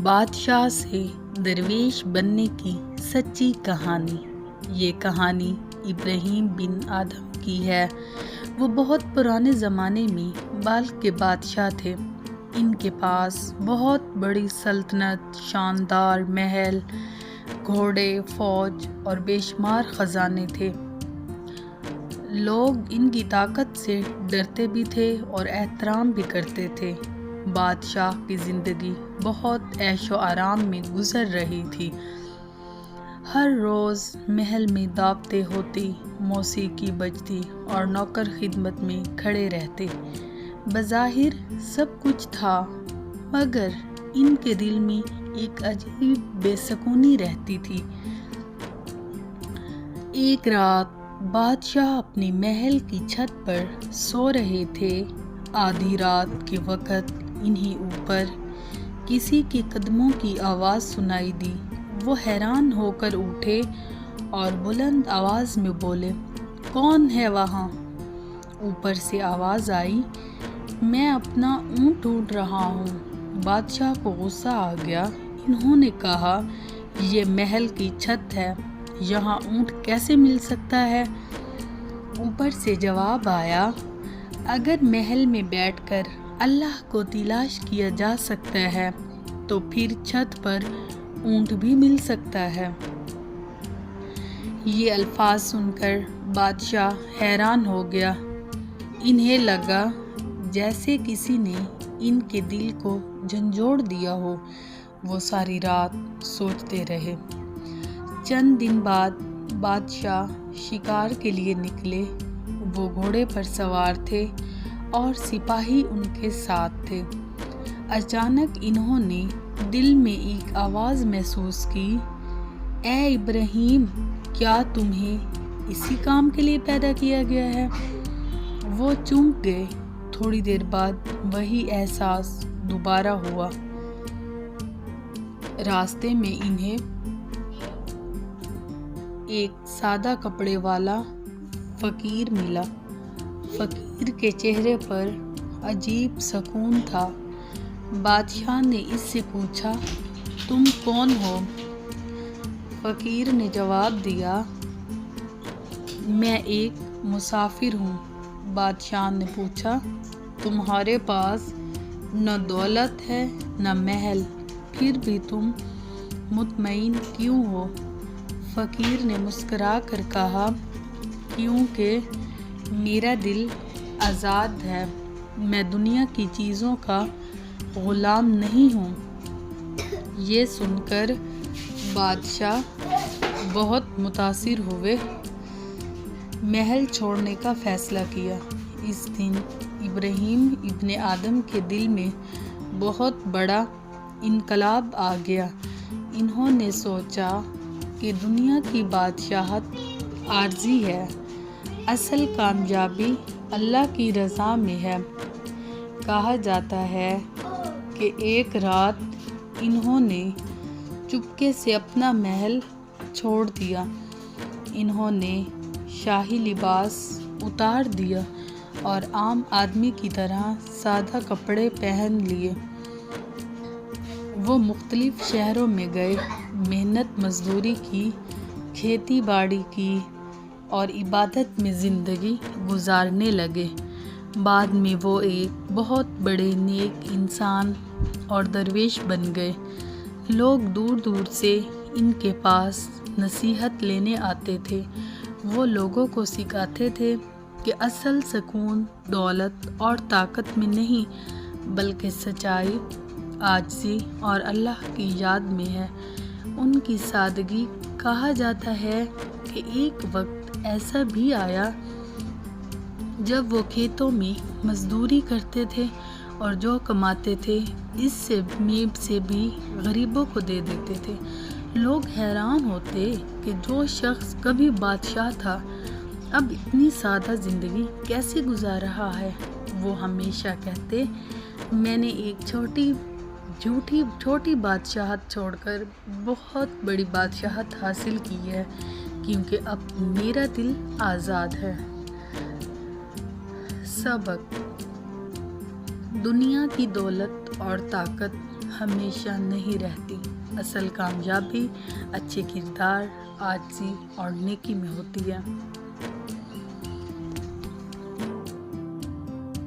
بادشاہ سے درویش بننے کی سچی کہانی۔ یہ کہانی ابراہیم بن آدم کی ہے۔ وہ بہت پرانے زمانے میں بالک کے بادشاہ تھے۔ ان کے پاس بہت بڑی سلطنت، شاندار محل، گھوڑے، فوج اور بے شمار خزانے تھے۔ لوگ ان کی طاقت سے ڈرتے بھی تھے اور احترام بھی کرتے تھے۔ بادشاہ کی زندگی بہت عیش و آرام میں گزر رہی تھی۔ ہر روز محل میں دعوتیں ہوتی، موسیقی بجتی اور نوکر خدمت میں کھڑے رہتے۔ بظاہر سب کچھ تھا، مگر ان کے دل میں ایک عجیب بے سکونی رہتی تھی۔ ایک رات بادشاہ اپنی محل کی چھت پر سو رہے تھے۔ آدھی رات کے وقت انہیں اوپر کسی کے قدموں کی آواز سنائی دی۔ وہ حیران ہو کر اٹھے اور بلند آواز میں بولے، کون ہے وہاں؟ اوپر سے آواز آئی، میں اپنا اونٹ ڈھونڈ رہا ہوں۔ بادشاہ کو غصہ آ گیا۔ انہوں نے کہا، یہ محل کی چھت ہے، یہاں اونٹ کیسے مل سکتا ہے؟ اوپر سے جواب آیا، اگر محل میں بیٹھ کر اللہ کو تلاش کیا جا سکتا ہے تو پھر چھت پر اونٹ بھی مل سکتا ہے۔ یہ الفاظ سن کر بادشاہ حیران ہو گیا۔ انہیں لگا جیسے کسی نے ان کے دل کو جھنجھوڑ دیا ہو۔ وہ ساری رات سوچتے رہے۔ چند دن بعد بادشاہ شکار کے لیے نکلے۔ وہ گھوڑے پر سوار تھے اور سپاہی ان کے ساتھ تھے۔ اچانک انہوں نے دل میں ایک آواز محسوس کی، اے ابراہیم، کیا تمہیں اسی کام کے لیے پیدا کیا گیا ہے؟ وہ چونک گئے۔ تھوڑی دیر بعد وہی احساس دوبارہ ہوا۔ راستے میں انہیں ایک سادہ کپڑے والا فقیر ملا۔ فقیر کے چہرے پر عجیب سکون تھا۔ بادشاہ نے اس سے پوچھا، تم کون ہو؟ فقیر نے جواب دیا، میں ایک مسافر ہوں۔ بادشاہ نے پوچھا، تمہارے پاس نہ دولت ہے نہ محل، پھر بھی تم مطمئن کیوں ہو؟ فقیر نے مسکرا کر کہا، کیونکہ میرا دل آزاد ہے، میں دنیا کی چیزوں کا غلام نہیں ہوں۔ یہ سن کر بادشاہ بہت متاثر ہوئے۔ محل چھوڑنے کا فیصلہ کیا۔ اس دن ابراہیم ابن آدم کے دل میں بہت بڑا انقلاب آ گیا۔ انہوں نے سوچا کہ دنیا کی بادشاہت عارضی ہے، اصل کامیابی اللہ کی رضا میں ہے۔ کہا جاتا ہے کہ ایک رات انہوں نے چپکے سے اپنا محل چھوڑ دیا۔ انہوں نے شاہی لباس اتار دیا اور عام آدمی کی طرح سادہ کپڑے پہن لیے۔ وہ مختلف شہروں میں گئے، محنت مزدوری کی، کھیتی باڑی کی اور عبادت میں زندگی گزارنے لگے۔ بعد میں وہ ایک بہت بڑے نیک انسان اور درویش بن گئے۔ لوگ دور دور سے ان کے پاس نصیحت لینے آتے تھے۔ وہ لوگوں کو سکھاتے تھے کہ اصل سکون دولت اور طاقت میں نہیں، بلکہ سچائی، عاجزی اور اللہ کی یاد میں ہے۔ ان کی سادگی، کہا جاتا ہے کہ ایک وقت ایسا بھی آیا جب وہ کھیتوں میں مزدوری کرتے تھے اور جو کماتے تھے اس سے بھی غریبوں کو دے دیتے تھے۔ لوگ حیران ہوتے کہ جو شخص کبھی بادشاہ تھا اب اتنی سادہ زندگی کیسے گزار رہا ہے۔ وہ ہمیشہ کہتے، میں نے ایک چھوٹی بادشاہت چھوڑ کر بہت بڑی بادشاہت حاصل کی ہے، کیونکہ اب میرا دل آزاد ہے۔ سبق: دنیا کی دولت اور طاقت ہمیشہ نہیں رہتی، اصل کامیابی اچھے کردار، عاجزی اور نیکی میں ہوتی ہے۔